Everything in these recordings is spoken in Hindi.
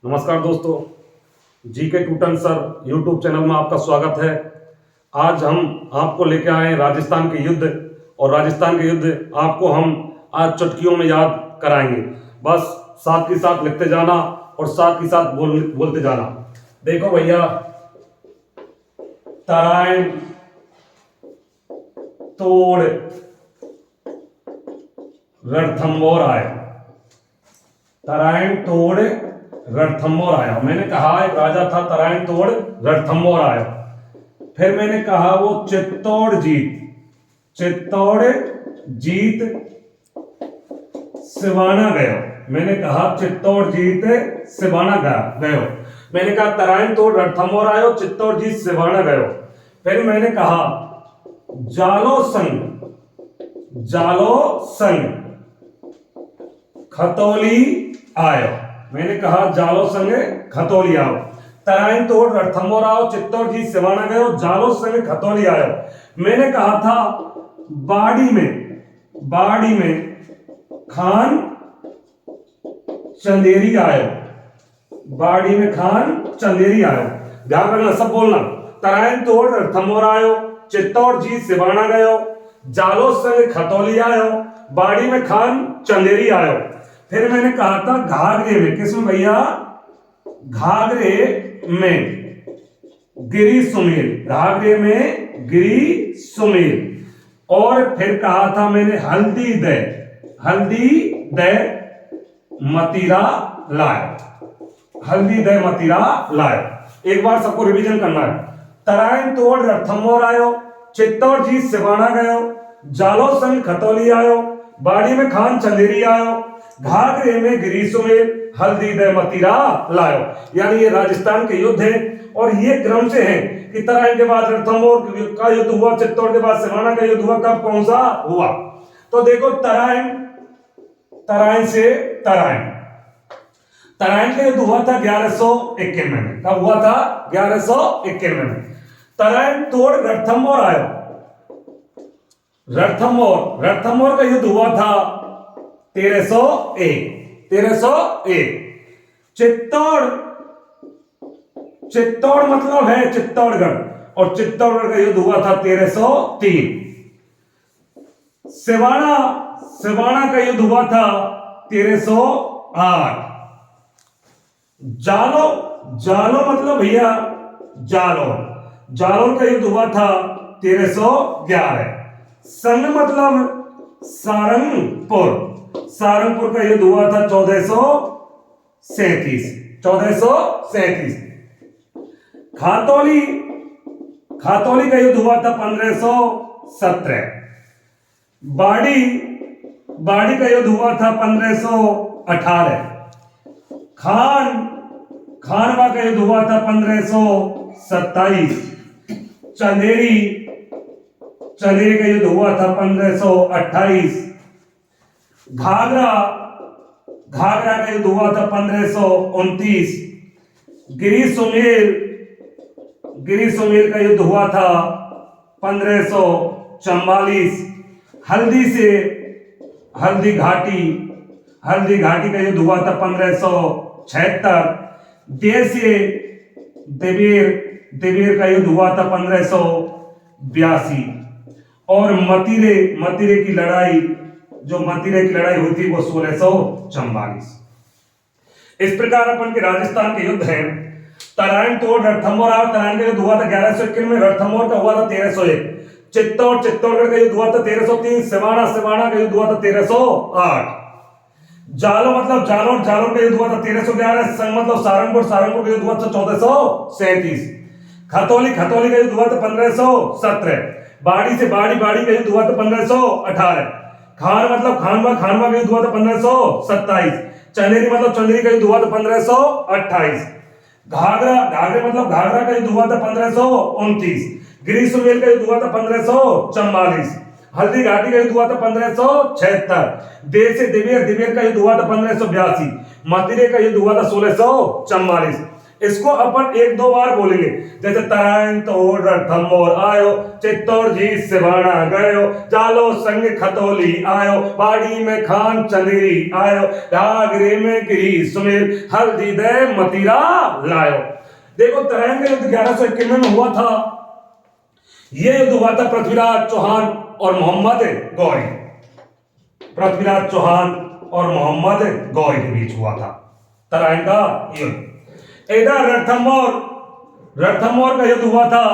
नमस्कार दोस्तों, जी के टूटन सर यूट्यूब चैनल में आपका स्वागत है। आज हम आपको लेके आए हैं राजस्थान के युद्ध, और राजस्थान के युद्ध आपको हम आज चुटकियों में याद कराएंगे। बस साथ ही साथ लिखते जाना और साथ ही साथ बोलते जाना। देखो भैया, तराइन तोड़ रणथंभौर आया। तराइन तोड़ रणथंभौर आया। मैंने कहा एक राजा था, तराइन तोड़ रणथंभौर आया। फिर मैंने कहा वो चित्तौड़ जीत सिवाना गयो। मैंने कहा चित्तौड़ जीत सिवाना गयो। मैंने कहा तराइन तोड़ रणथंभौर आयो, चित्तौड़ जीत सिवाना गयो। फिर मैंने कहा जालो संग खतौली आयो। मैंने कहा जालो संग खतौली आओ। तराइन तोड़ रणथंभौर आओ, चित्तौड़ जीत सिवाना गयो, जालो संग खतौली आयो। मैंने कहा था बाड़ी में खान चंदेरी आयो। बाड़ी में खान चंदेरी आयो। ध्यान रखना, सब बोलना। तराइन तोड़ रणथंभौर आयो, चित्तौड़ जीत सिवाना गयो, जालो संग खतौली आयो, बाड़ी में खान चंदेरी आयो। फिर मैंने कहा था घाघरे में, किसमें भैया? घाघरे में गिरी सुमेल। घाघरे में गिरी सुमेल। और फिर कहा था मैंने हल्दी दे मतीरा लाए। हल्दी दे मतीरा लाए। एक बार सबको रिवीजन करना है। तराइन तोड़ रणथंभौर आयो, चित्तौड़ जीत सिवाना गयो, जालो संग खतौली आयो, बाड़ी में खान चंदेरी आयो, घाघरे में गिरी सुमेल, हल्दी दे मतीरा लायो। यानी ये राजस्थान के युद्ध हैं, और ये क्रम से हैं कि तराइन के बाद रणथंभौर का युद्ध हुआ, चित्तौड़ के बाद सिवाना का युद्ध हुआ, कब कौन सा हुआ। तो देखो, तराइन से तराइन का युद्ध हुआ था 1191 में। कब हुआ था? 1191 में। तराइन तोड़ रणथंभौर आयो। रणथंभौर का युद्ध हुआ था 1301। चित्तौड़ मतलब है चित्तौड़गढ़, और चित्तौड़गढ़ का युद्ध हुआ था 1303। सिवाना का युद्ध हुआ था 1308। जालो मतलब भैया जालोर का युद्ध हुआ था 1311। संग मतलब सारंगपुर का युद्ध हुआ था 1437। खातौली का युद्ध हुआ था 1517। बाड़ी का युद्ध हुआ था 1518। खानवा का युद्ध हुआ था 1527। चंदेरी का युद्ध हुआ था 1528। घाघरा का युद्ध हुआ था 1529। गिरी सुमेल का युद्ध हुआ था 1544। हल्दी घाटी का युद्ध हुआ था 1576। देवीर का युद्ध हुआ था 1582। और मतीरे की लड़ाई हुई थी वो 1644। इस प्रकार अपन के राजस्थान के युद्ध हैं। तराइन तोड़ रणथंभौर आया। तराइन का युद्ध हुआ था 1191 में। रणथंभौर का हुआ था 1301। चित्तौड़गढ़ का युद्ध हुआ था 1303। सिवाना का युद्ध हुआ था 1308। जालोर का युद्ध हुआ था 1311। संग मतलब सारंगपुर का युद्ध हुआ था 1437। खतौली का युद्ध हुआ था 1517। बाड़ी का युद्ध हुआ था 1518। खान मतलब खानवा का युद्ध हुआ था 1527। चंदेरी मतलब चंदेरी का युद्ध हुआ था 1528। घाघरे मतलब घाघरा का युद्ध हुआ था 1529। गिरी सुमेल का युद्ध हुआ था 1544। हल्दी घाटी का युद्ध हुआ था 1576। देवीर का युद्ध हुआ था 1582। मतीरे का युद्ध हुआ था 1644। इसको अपन एक दो बार बोलेंगे, जैसे तराइन तोड़ रणथंभौर आयो, चित्तौड़ जी सिवाना गयो, जालो संग खतौली आयो, बाड़ी में खान चंदेरी आयो, घाघरे में गिरी सुमेल, हल्दी दे मतीरा लायो। देखो तराइन का युद्ध 1191 में हुआ था। यह युद्ध हुआ था पृथ्वीराज चौहान और मोहम्मद गौरी, पृथ्वीराज चौहान और मोहम्मद गौरी के बीच हुआ था तराइन का युद्ध। इधर रणथंभौर का युद्ध हुआ था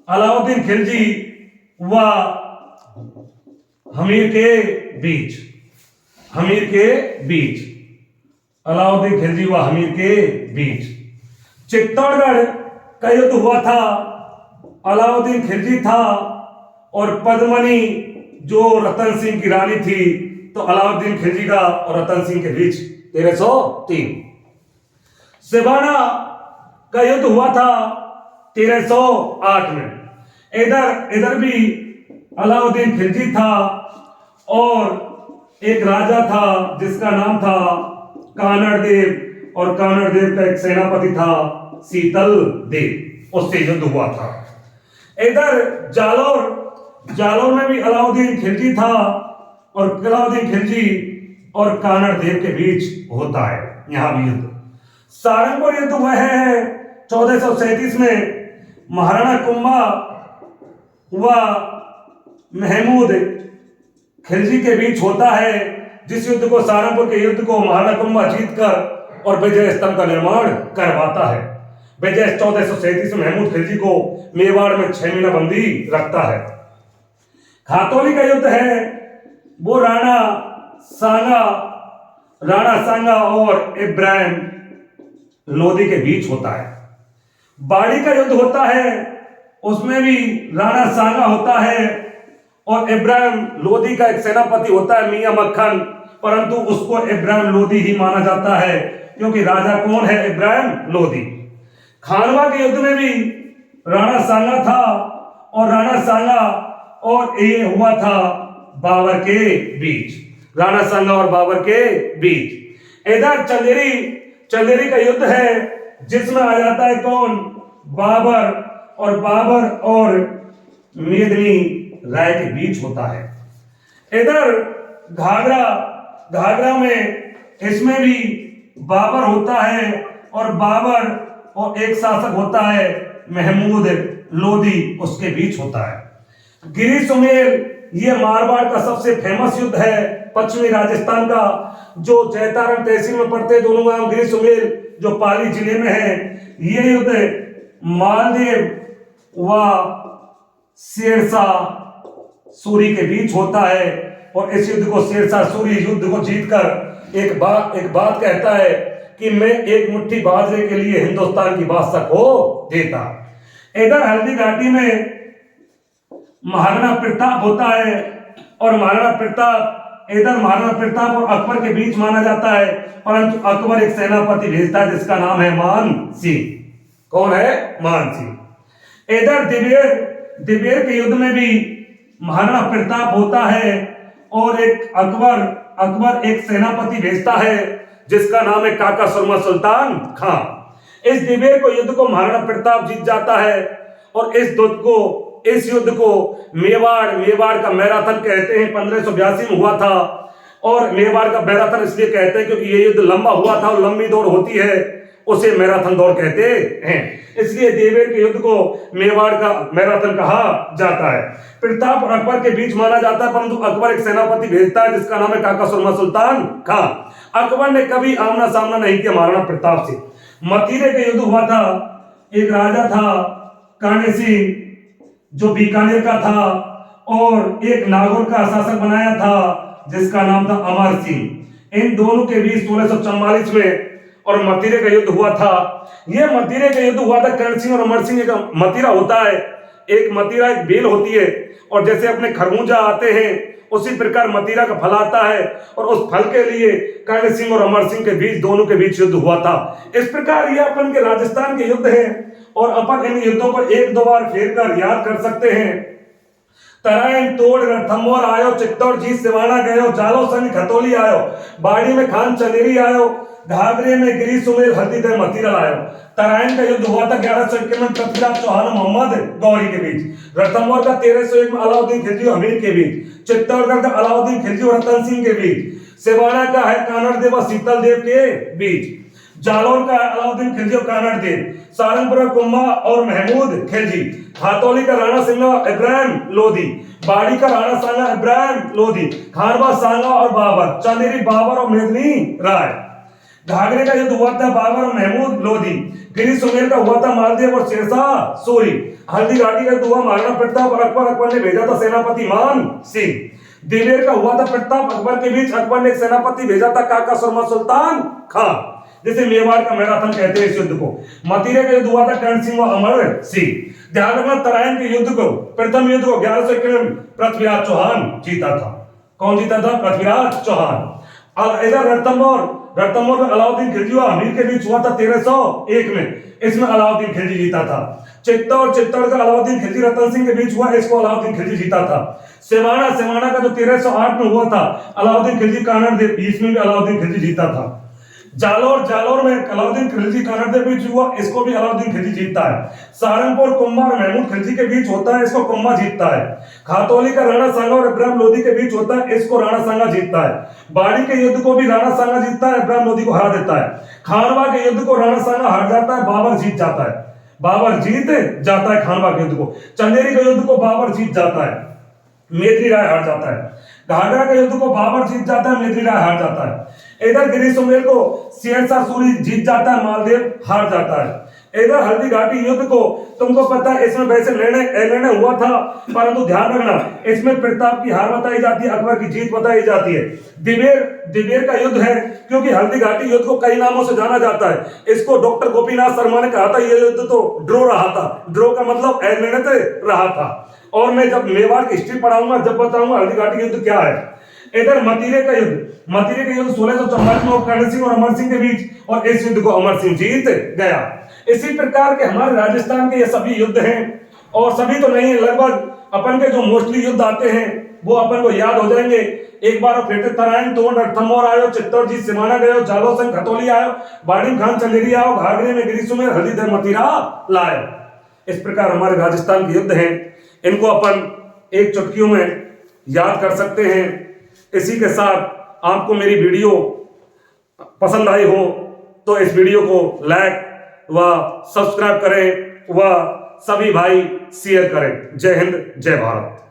अलाउद्दीन खिलजी व हमीर के बीच, अलाउद्दीन खिलजी व हमीर के बीच। चित्तौड़गढ़ का युद्ध हुआ था, अलाउद्दीन खिलजी था और पद्मनी जो रतन सिंह की रानी थी, तो अलाउद्दीन खिलजी का और रतन सिंह के बीच 1303। सिवाना का युद्ध हुआ था 1308 में। इधर भी अलाउद्दीन खिलजी था और एक राजा था जिसका नाम था कानड़ देव, और कानड़ देव का एक सेनापति था शीतल देव, उससे युद्ध हुआ था। इधर जालौर में भी अलाउद्दीन खिलजी था और अलाउद्दीन खिलजी और कानड़ देव के बीच होता है यहां भी युद्ध। सारंगपुर युद्ध हुआ है 1437 में, महाराणा कुंभा व महमूद खिलजी के बीच होता है, जिस युद्ध को सारंगपुर के युद्ध को महाराणा कुंभा जीतकर और विजय स्तंभ का निर्माण करवाता है। विजय 1437 में महमूद खिलजी को मेवाड़ में 6 महीना बंदी रखता है। खातौली का युद्ध है वो राणा सांगा और इब्राहिम लोदी के बीच होता है। बाड़ी का युद्ध होता है, उसमें भी राणा सांगा होता है और इब्राहिम लोदी का एक सेनापति होता है मियां मक्खन, परंतु उसको इब्राहिम लोदी ही माना जाता है क्योंकि राजा कौन है? इब्राहिम लोदी। खानवा के युद्ध में भी राणा सांगा था और राणा सांगा और ये हुआ था बाबर के बीच, राणा सांगा और बाबर के बीच। इधर चंदेरी का युद्ध है जिसमें आ जाता है कौन? बाबर और मेदिनी राय के बीच होता है। इधर घाघरा में इसमें भी बाबर होता है और बाबर और एक शासक होता है महमूद लोदी, उसके बीच होता है। गिरी सुमेल ये मारवाड़ का सबसे फेमस युद्ध है, पश्चिमी राजस्थान का, जो जैतारण तहसील में पड़ते दोनों गांव गिरी सुमेल जो पाली जिले में है। ये युद्ध मालदेव व शेरशाह सूरी के बीच होता है और इस युद्ध को शेरशाह सूरी युद्ध को जीतकर एक बात कहता है कि मैं एक मुट्ठी बाजरे के लिए हिंदुस्तान की बादशाह को देता। इधर हल्दी घाटी में महाराणा प्रताप होता है और महाराणा प्रताप और अकबर के बीच माना जाता है, परंतु अकबर एक सेनापति भेजता है जिसका नाम है मान सिंह। कौन है? मान सिंह। इधर दिवेर के युद्ध में भी महाराणा प्रताप होता है और एक अकबर एक सेनापति भेजता है जिसका नाम है काका सुरमा सुल्तान खां। इस दिवेर को युद्ध को महाराणा प्रताप जीत जाता है और इस युद्ध को मेवाड़ का मैराथन कहते हैं, 1582 में हुआ था। और मेवाड़ का मैराथन इसलिए कहते हैं क्योंकि ये युद्ध लंबा हुआ था और लंबी दौड़ होती है, उसे मैराथन दौड़ कहते हैं, इसलिए देवेर के युद्ध को मेवाड़ का मैराथन कहा जाता है। प्रताप और अकबर के बीच माना जाता है, परंतु अकबर एक सेनापति भेजता है जिसका नाम है काका सुरमा सुल्तान खां। अकबर ने कभी आमना सामना नहीं किया महाराणा प्रताप से। मतीरे का युद्ध हुआ था, एक राजा था कान्हे सिंह जो बीकानेर का था और एक नागौर का शासक बनाया था जिसका नाम था अमर सिंह। इन दोनों के बीच 1644 में और मतीरे का युद्ध हुआ था। यह मतीरे का युद्ध हुआ था कर्ण सिंह और अमर सिंह का मतीरा होता है। एक मतीरा एक बेल होती है और जैसे अपने खरबूजा आते हैं उसी प्रकार मतीरा का फल आता है और उस फल के लिए कर्ण सिंह और अमर सिंह के बीच दोनों के बीच युद्ध हुआ था। इस प्रकार ये अपन के राजस्थान के युद्ध हैं और अपन इन युद्धों पर एक दो बार फेर कर याद कर सकते हैं। तराइन तोड़ रणथंभौर आयो, चित्तौड़ जीत सिवाना गयो, जालो संग खतौली आयो, बाड़ी में खान चंदेरी आयो, घाघरे में गिरी सुमेल हल्दी दे मतीरल आयो। तराइन का युद्ध हुआ था 1151 में पृथ्वीराज चौहान मोहम्मद गौरी के बीच। रणथंभौर का 1301 में अलाउद्दीन खिलजी और हमीर के बीच। चित्तौड़गढ़ का अलाउद्दीन खिलजी और रतन सिंह के बीच। सिवाना का है कानड़ देव और शीतल देव के बीच। जालौर का अलाउद्दीन खिलजी और कानड़ देव। सारंगपुर का कुम्मा और महमूद खिलजी। हातौली का राणा सिंगा इब्राहिम लोधी। बाड़ी का राणा सांगा इब्राहिम लोधी। खानवा सांगा और बाबर। चंदेरी बाबर और मेदिनी राय। घाघरे का युद्ध हुआ था बाबर और महमूद लोधी। गिरी सुमेल का हुआ था मालदेव और शेरशाह सूरी। हल्दी घाटी का युद्ध हुआ महाराणा प्रताप और अकबर ने भेजा था सेनापति मान सिंह। दिलेर का हुआ था प्रताप अकबर के बीच। अकबर ने एक सेनापति भेजा था काका सुरमा सुल्तान खान, जिसे मेवाड़ का मैराथन कहते हैं इस युद्ध को। मतीरे का युद्ध हुआ था कर्ण सिंह और अमर सिंह। ध्यान रखना, तराइन के युद्ध को, प्रथम युद्ध को 1151 में पृथ्वीराज चौहान जीता था। कौन जीता था? पृथ्वीराज चौहान। इधर रणथंभौर में अलाउद्दीन खिलजी और हमीर के बीच हुआ था 1301 में। इसमें अलाउद्दीन खिलजी जीता था। चित्तौड़ का अलाउद्दीन खिलजी रतन सिंह के बीच हुआ, इसको अलाउद्दीन खिलजी जीता था। सिवाना का जो 1308 में हुआ था, अलाउद्दीन खिलजी कानड़ देव, इसमें भी अलाउद्दीन खिलजी जीता था। जालौर में अलाउद्दीन खिलजी कानड़ देव बीच हुआ, इसको भी अलाउद्दीन खिलजी जीतता है। सहारनपुर कुम्मा और महमूद खिलजी के बीच होता है, इसको कुम्मा जीतता है। खातौली का राणा सांगा और इब्राहिम लोधी के बीच होता है, इसको राणा सांगा जीतता है। बाड़ी के युद्ध को भी राणा सांगा जीतता है, इब्राहिम लोधी को हरा देता है। खानवा के युद्ध को राणा सांगा हार जाता है, बाबर जीत जाता है। बाबर जीत जाता है खानवा के युद्ध को। चंदेरी के युद्ध को बाबर जीत जाता है, मेदिनी राय हार जाता है। घाघरा के युद्ध को बाबर जीत जाता है, मेदिनी राय हार जाता है। इधर गिरी सुमेल को शेरशाह सूरी जीत जाता है, मालदेव हार जाता है। इधर हल्दी घाटी युद्ध को तुमको पता है, इसमें वैसे निर्णय हुआ था, परंतु ध्यान रखना इसमें प्रताप की हार बताई जाती है, अकबर की जीत बताई जाती है। दिवेर का युद्ध है, क्योंकि हल्दी घाटी युद्ध को कई नामों से जाना जाता है। इसको डॉक्टर गोपीनाथ शर्मा ने कहा था ये युद्ध तो ड्रॉ रहा था। ड्रॉ का मतलब निर्णय रहा था। और मैं जब मेवाड़ की हिस्ट्री पढ़ाऊंगा, जब बताऊंगा हल्दी घाटी युद्ध क्या है। इधर मतीरे का युद्ध 1644 में कर्ण सिंह और अमर सिंह के बीच, और इस युद्ध को अमर सिंह जीत गया। इसी प्रकार के हमारे राजस्थान के ये सभी युद्ध हैं, और सभी तो नहीं है, लगभग अपन के जो मोस्टली युद्ध आते हैं वो अपन को याद हो जाएंगे। एक बार फिर से तराइन तोड़ रणथंभौर आयो, चित्तौड़ जीत सिवाना गयो, जालो संग खतौली आयो, बाड़ी में खान चंदेरी आओ, घाघरे में गिरी सुमेल हल्दी दे मतीरा लायो। इस प्रकार हमारे राजस्थान के युद्ध हैं, इनको अपन एक चुटकियों में याद कर सकते हैं। इसी के साथ आपको मेरी वीडियो पसंद आई हो तो इस वीडियो को लाइक व सब्सक्राइब करें व सभी भाई शेयर करें। जय हिंद, जय भारत।